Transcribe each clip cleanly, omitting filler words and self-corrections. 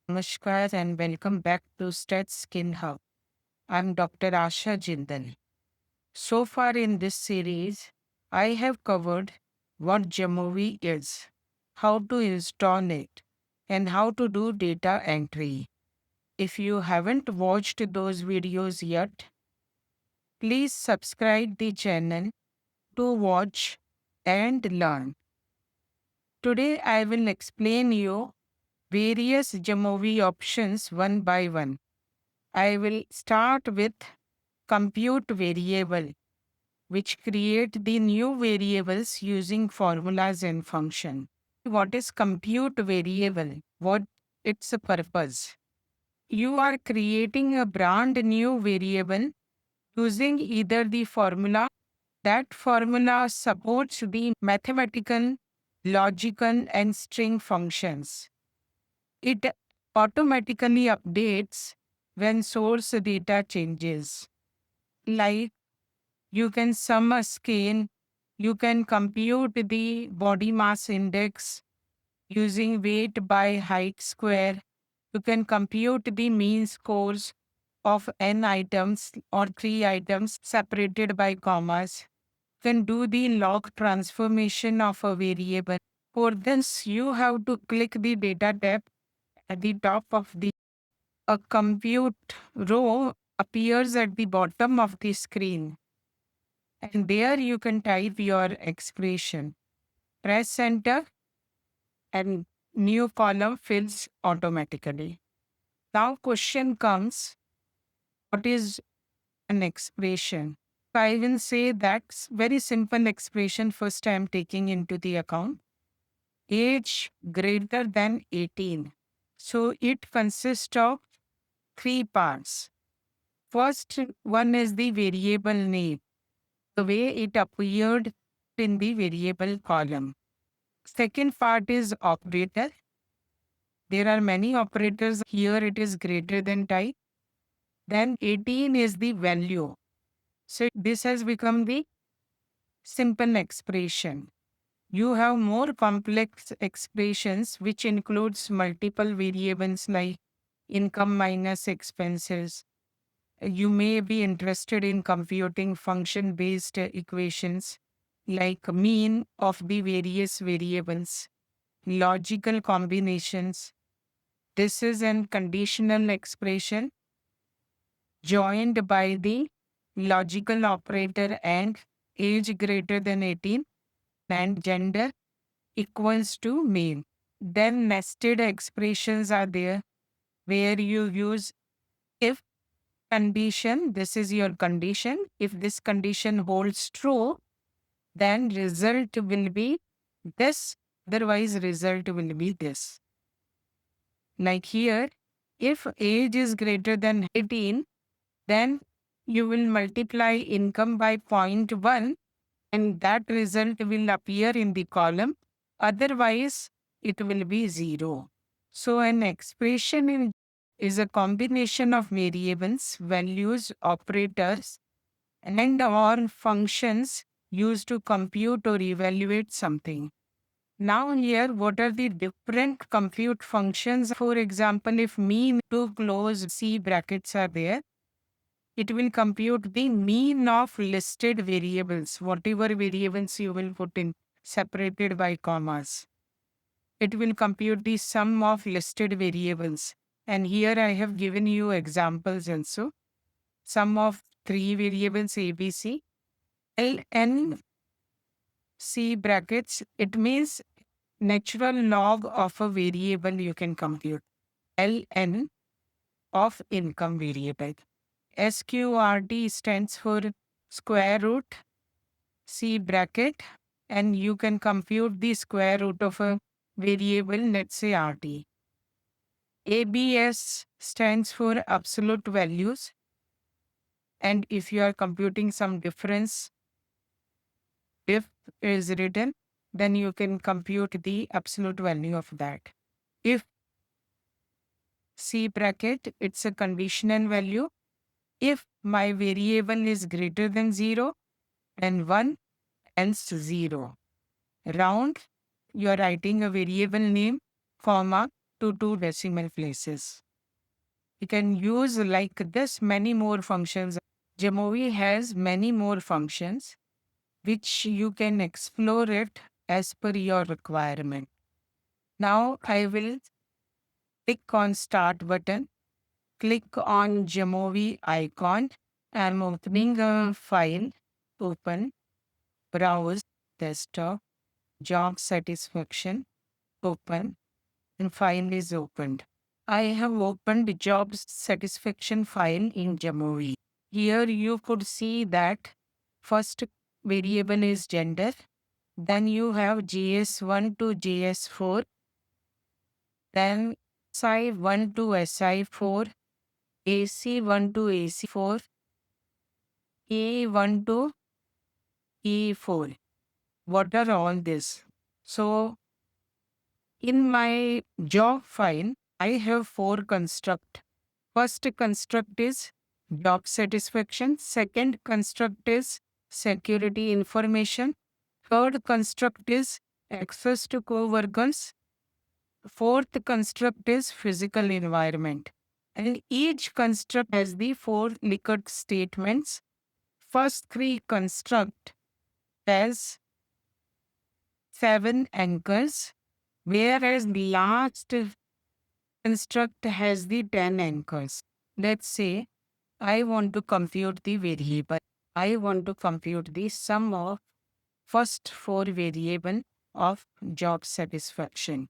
Namaskar and welcome back to Stat Skin Hub. I'm Dr. Asha Jindal. So far in this series, I have covered what Jamovi is, how to install it, and how to do data entry. If you haven't watched those videos yet, please subscribe the channel to watch and learn. Today I will explain you various Jamovi options one by one. I will start with compute variable, which create the new variables using formulas and function. What is compute variable? What its purpose? You are creating a brand new variable using either the formula. That formula supports the mathematical, logical, and string functions. It automatically updates when source data changes. Like you can sum a scale, you can compute the body mass index using weight by height square, you can compute the mean scores of n items or 3 items separated by commas. You can do the log transformation of a variable. For this, you have to click the data tab at the top of the a compute row appears at the bottom of the screen. And there you can type your expression. Press enter and new column fills automatically. Now question comes, what is an expression? I will say that's very simple expression first I am taking into the account. Age greater than 18. So it consists of three parts. First one is the variable name, the way it appeared in the variable column. Second part is operator. There are many operators. Here it is greater than type. Then 18 is the value. So this has become the simple expression. You have more complex expressions which includes multiple variables like income minus expenses. You may be interested in computing function-based equations like mean of the various variables, logical combinations. This is an conditional expression joined by the logical operator and age greater than 18 and gender equals to male. Then nested expressions are there where you use if condition, this is your condition. If this condition holds true, then result will be this, otherwise result will be this. Like here, if age is greater than 18, then you will multiply income by 0.1 and that result will appear in the column. Otherwise, it will be 0. So an expression is a combination of variables, values, operators, and or functions used to compute or evaluate something. Now here, what are the different compute functions? For example, if mean to close C brackets are there, it will compute the mean of listed variables, whatever variables you will put in, separated by commas. It will compute the sum of listed variables. And here I have given you examples also. Sum of three variables ABC, ln C brackets, it means natural log of a variable you can compute. ln of income variable. SQRT stands for square root C bracket, and you can compute the square root of a variable, let's say RT. ABS stands for absolute values, and if you are computing some difference, if is written, then you can compute the absolute value of that. If C bracket, it's a conditional value. If my variable is greater than 0 and 1, else 0. Round, you are writing a variable name, comma, to 2 decimal places. You can use like this many more functions. Jamovi has many more functions which you can explore it as per your requirement. Now I will click on start button, click on Jamovi icon. I'm opening a file, open, browse, desktop, job satisfaction, open, and file is opened. I have opened the job satisfaction file in Jamovi. Here you could see that first variable is gender, then you have JS1 to JS4, then SI1 to SI4, AC1 to AC4, A1 to A4. What are all this? So in my job file, I have 4 construct. First construct is job satisfaction. Second construct is security information. Third construct is access to co-workers. Fourth construct is physical environment. And each construct has the 4 Likert statements. First 3 construct has 7 anchors, whereas the last construct has the 10 anchors. Let's say I want to compute the variable. I want to compute the sum of first 4 variable of job satisfaction,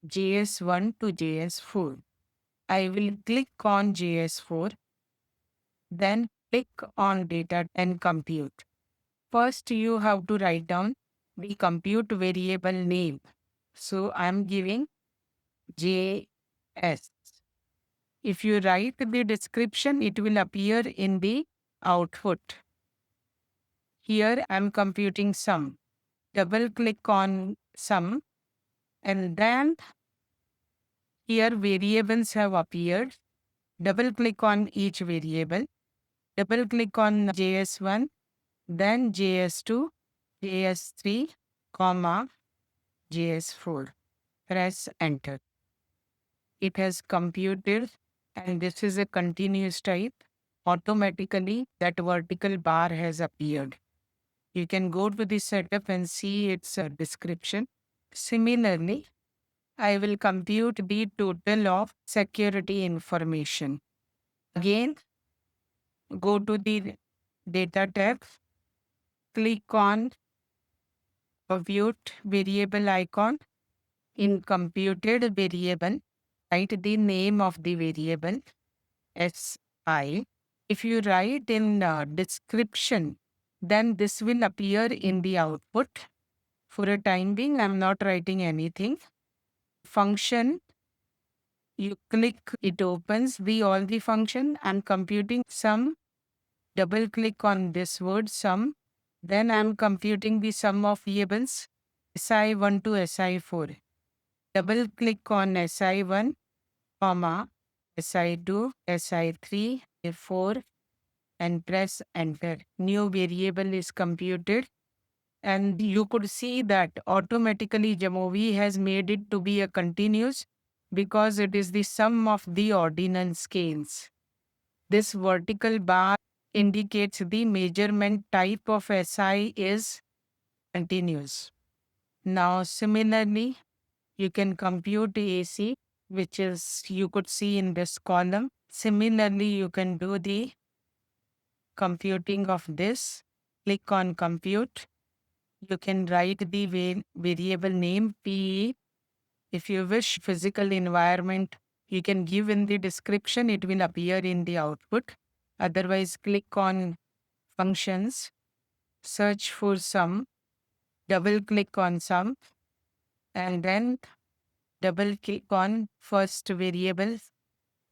JS1 to JS4. I will click on JS4, then click on data and compute. First, you have to write down the compute variable name. So I'm giving JS. If you write the description, it will appear in the output. Here I'm computing sum. Double click on sum, and then here variables have appeared. Double click on each variable. Double click on JS1, then JS2, JS3, comma, JS4. Press enter. It has computed, and this is a continuous type. Automatically that vertical bar has appeared. You can go to the setup and see its description. Similarly, I will compute the total of security information. Again, go to the data tab, click on compute variable icon. In computed variable, write the name of the variable, SI. If you write in description, then this will appear in the output. For a time being, I'm not writing anything. Function, you click, it opens the all the function. I'm computing sum. Double click on this word sum. Then I'm computing the sum of variables SI1 to SI4. Double click on SI1, comma, SI2, SI3, A4, and press enter. New variable is computed. And you could see that automatically Jamovi has made it to be a continuous because it is the sum of the ordinal scales. This vertical bar indicates the measurement type of SI is continuous. Now, similarly, you can compute the AC, which is you could see in this column. Similarly, you can do the computing of this. Click on compute. You can write the variable name PE. If you wish physical environment, you can give in the description, it will appear in the output. Otherwise, click on functions, search for sum, double click on sum, and then double click on first variable,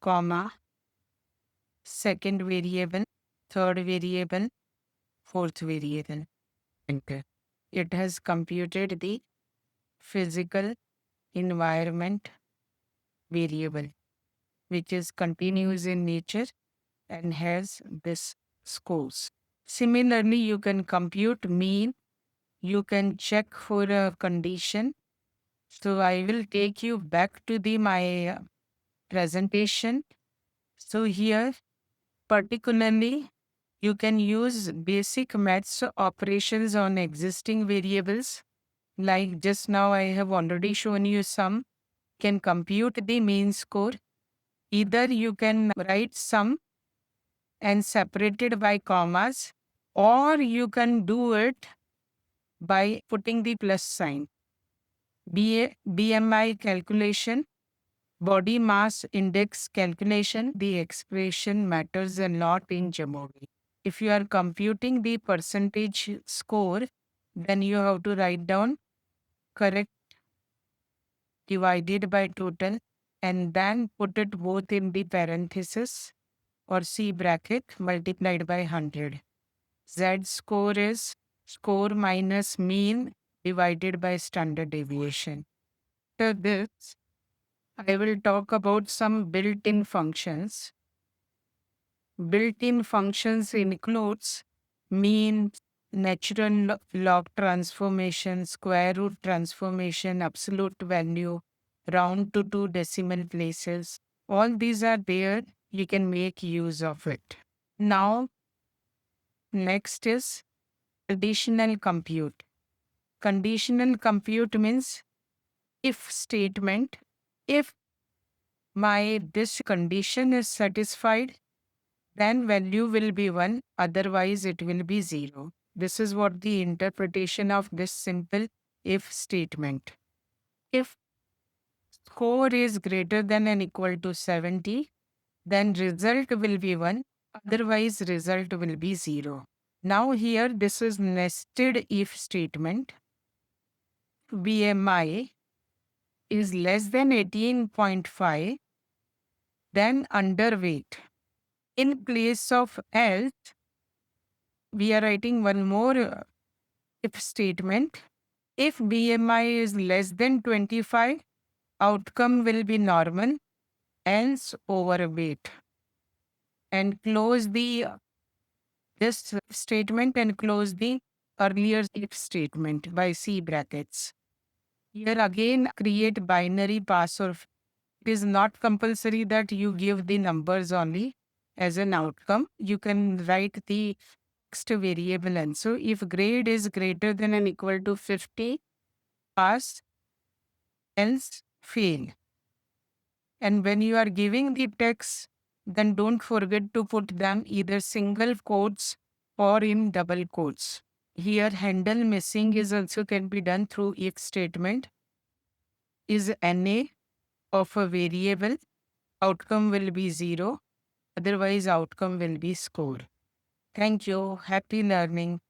comma, second variable, third variable, fourth variable. Enter. It has computed the physical environment variable, which is continuous in nature and has this scores. Similarly, you can compute mean. You can check for a condition. So I will take you back to the my presentation. So here, particularly, you can use basic maths operations on existing variables. Like just now, I have already shown you some. Can compute the mean score. Either you can write sum and separate it by commas, or you can do it by putting the plus sign. BMI calculation, body mass index calculation, the expression matters a lot in Jamovi. If you are computing the percentage score, then you have to write down correct divided by total and then put it both in the parenthesis or C bracket multiplied by 100. Z score is score minus mean divided by standard deviation. After this, I will talk about some built-in functions. Built-in functions includes mean, natural log transformation, square root transformation, absolute value, round to two decimal places. All these are there. You can make use of it. Now, next is conditional compute. Conditional compute means if statement. If my this condition is satisfied, then value will be 1, otherwise it will be 0. This is what the interpretation of this simple if statement. If score is greater than and equal to 70, then result will be 1, otherwise result will be 0. Now here this is nested if statement. BMI is less than 18.5, then underweight. In place of else, we are writing one more if statement. If BMI is less than 25, outcome will be normal, else overweight. And close the this statement and close the earlier if statement by C brackets. Here again create binary pass or it is not compulsory that you give the numbers only as an outcome. You can write the next variable and so if grade is greater than and equal to 50, pass, else fail. And when you are giving the text, then don't forget to put them either single quotes or in double quotes. Here handle missing is also can be done through if statement. Is NA of a variable, outcome will be 0, otherwise outcome will be score. Thank you. Happy learning.